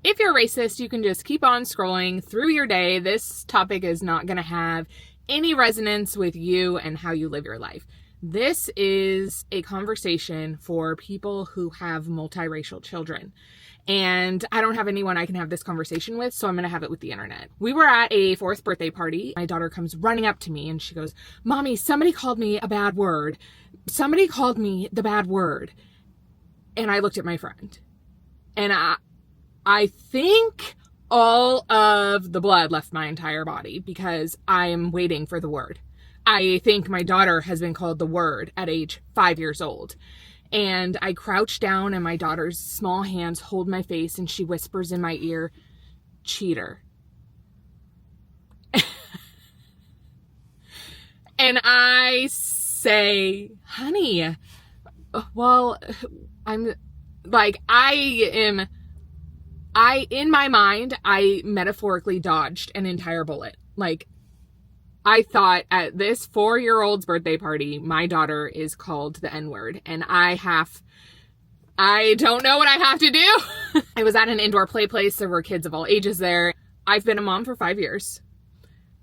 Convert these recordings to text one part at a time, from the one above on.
If you're racist, you can just keep on scrolling through your day. This topic is not going to have any resonance with you and how you live your life. This is a conversation for people who have multiracial children. And I don't have anyone I can have this conversation with, so I'm going to have it with the internet. We were at a 4th birthday party. My daughter comes running up to me and she goes, "Mommy, somebody called me a bad word. Somebody called me the bad word." And I looked at my friend. And I think all of the blood left my entire body because I am waiting for the word. I think my daughter has been called the word at age 5 years old. And I crouch down and my daughter's small hands hold my face and she whispers in my ear, "Cheater." And I say, "Honey, well, in my mind, I metaphorically dodged an entire bullet. Like, I thought at this 4-year-old's birthday party, my daughter is called the N-word, and I don't know what I have to do. I was at an indoor play place. There were kids of all ages there. I've been a mom for 5 years.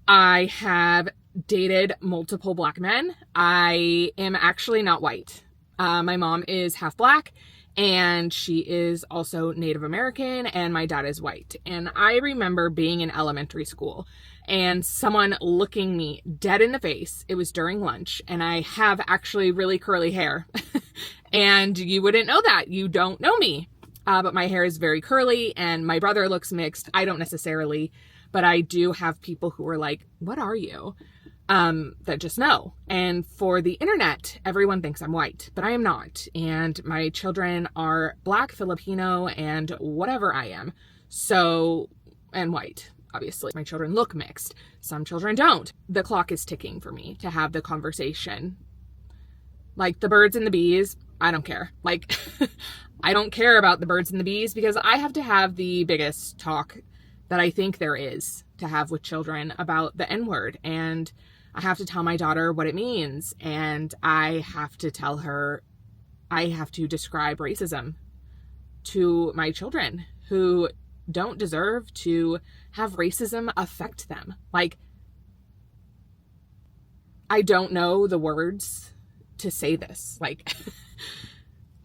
I have dated multiple Black men. I am actually not white. My mom is half Black, and she is also Native American, and my dad is white. And I remember being in elementary school and someone looking me dead in the face. It was during lunch, and I have actually really curly hair. And you wouldn't know that. You don't know me. But my hair is very curly, and my brother looks mixed. I don't necessarily, but I do have people who are like, "What are you?" That just know. And for the internet, everyone thinks I'm white, but I am not. And my children are Black, Filipino, and whatever I am. So, and white, obviously. My children look mixed. Some children don't. The clock is ticking for me to have the conversation. Like the birds and the bees, I don't care. Like, I don't care about the birds and the bees because I have to have the biggest talk that I think there is to have with children about the N-word. And I have to tell my daughter what it means. And I have to tell her, I have to describe racism to my children who don't deserve to have racism affect them. Like, I don't know the words to say this. Like,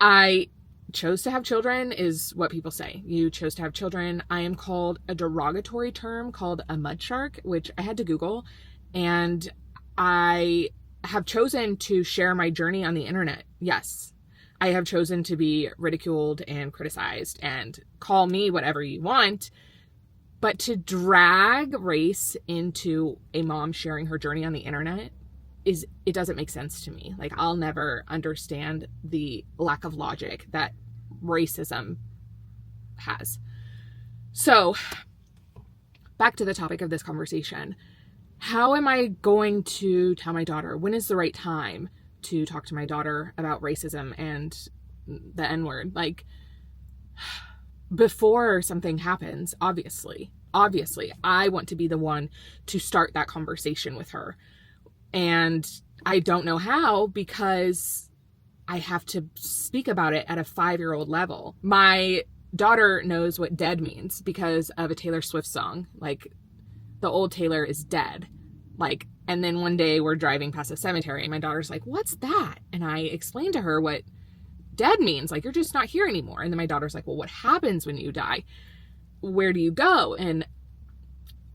I chose to have children is what people say. You chose to have children. I am called a derogatory term called a mud shark, which I had to Google. And I have chosen to share my journey on the internet. Yes, I have chosen to be ridiculed and criticized, and call me whatever you want. But to drag race into a mom sharing her journey on the internet it doesn't make sense to me. Like, I'll never understand the lack of logic that racism has. So, back to the topic of this conversation. How am I going to tell my daughter? When is the right time to talk to my daughter about racism and the N-word? Like, before something happens, obviously, I want to be the one to start that conversation with her. And I don't know how because I have to speak about it at a 5-year-old level. My daughter knows what dead means because of a Taylor Swift song. Like, the old Taylor is dead. Like, and then one day we're driving past a cemetery and my daughter's like, "What's that?" And I explained to her what dead means. Like, you're just not here anymore. And then my daughter's like, "Well, what happens when you die? Where do you go?" And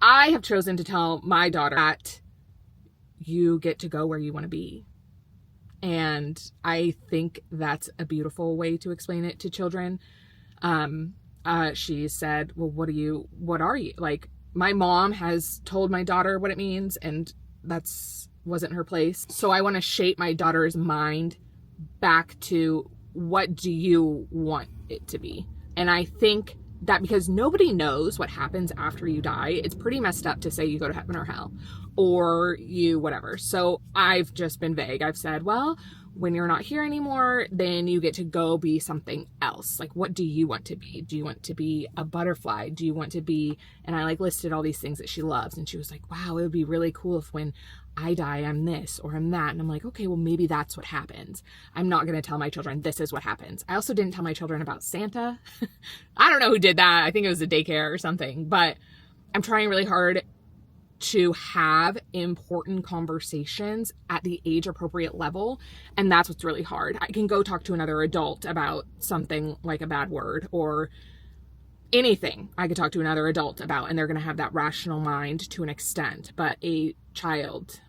I have chosen to tell my daughter that you get to go where you want to be. And I think that's a beautiful way to explain it to children. She said, "Well, what are you? Like, my mom has told my daughter what it means, and wasn't her place. So I want to shape my daughter's mind back to, what do you want it to be?" And I think that because nobody knows what happens after you die, it's pretty messed up to say you go to heaven or hell or you whatever. So I've just been vague. I've said, well, when you're not here anymore, then you get to go be something else. Like, what do you want to be? Do you want to be a butterfly? Do you want to be, and I like listed all these things that she loves. And she was like, wow, it would be really cool if when I die, I'm this or I'm that. And I'm like, okay, well, maybe that's what happens. I'm not going to tell my children this is what happens. I also didn't tell my children about Santa. I don't know who did that. I think it was a daycare or something, but I'm trying really hard to have important conversations at the age appropriate level. And that's what's really hard. I can go talk to another adult about something like a bad word or anything I could talk to another adult about, and they're going to have that rational mind to an extent. But a child,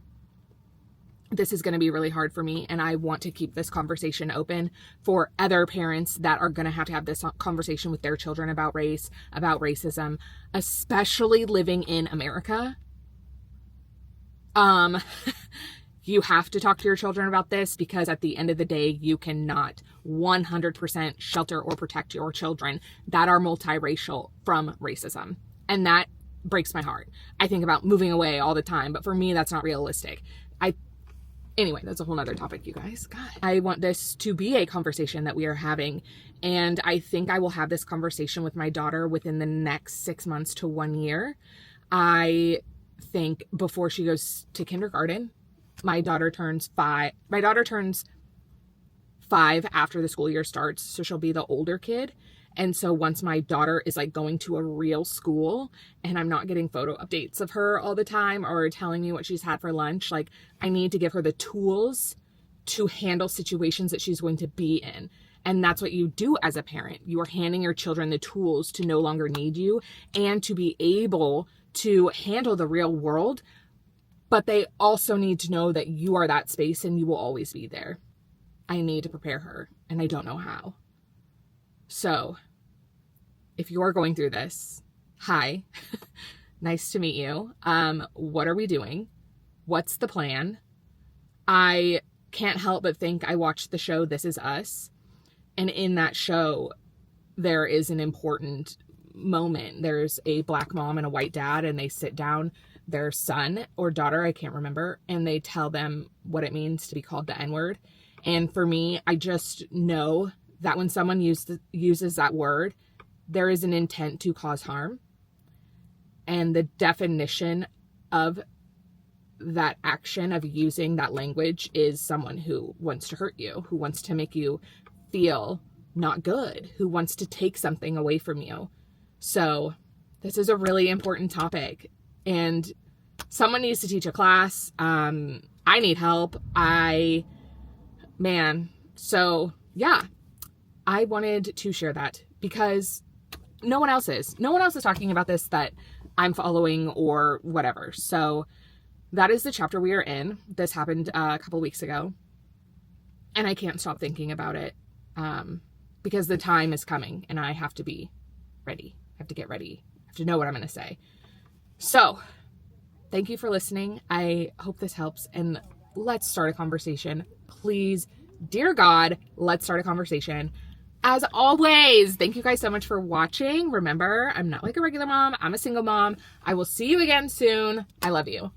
this is going to be really hard for me. And I want to keep this conversation open for other parents that are going to have this conversation with their children about race, about racism, especially living in America. You have to talk to your children about this, because at the end of the day, you cannot 100% shelter or protect your children that are multiracial from racism. And that breaks my heart. I think about moving away all the time, but for me, that's not realistic. Anyway, that's a whole nother topic, you guys. God, I want this to be a conversation that we are having. And I think I will have this conversation with my daughter within the next 6 months to 1 year. I think before she goes to kindergarten. My daughter turns 5 after the school year starts, so she'll be the older kid. And so once my daughter is like going to a real school and I'm not getting photo updates of her all the time or telling me what she's had for lunch, like, I need to give her the tools to handle situations that she's going to be in. And that's what you do as a parent. You are handing your children the tools to no longer need you and to be able to handle the real world. But they also need to know that you are that space and you will always be there. I need to prepare her, and I don't know how. So if you're going through this, hi, nice to meet you. What are we doing? What's the plan? I can't help but think I watched the show This Is Us. And in that show, there is an important moment. There's a Black mom and a white dad, and they sit down their son or daughter, I can't remember, and they tell them what it means to be called the N-word. And for me, I just know that when someone uses that word, there is an intent to cause harm. And the definition of that action of using that language is someone who wants to hurt you, who wants to make you feel not good, who wants to take something away from you. So this is a really important topic, and someone needs to teach a class. I need help. So yeah, I wanted to share that because no one else is talking about this that I'm following or whatever. So that is the chapter we are in. This happened a couple weeks ago, and I can't stop thinking about it, because the time is coming and I have to be ready. I have to get ready. I have to know what I'm going to say. So thank you for listening. I hope this helps, and let's start a conversation. Please, dear God, let's start a conversation. As always, thank you guys so much for watching. Remember, I'm not like a regular mom. I'm a single mom. I will see you again soon. I love you.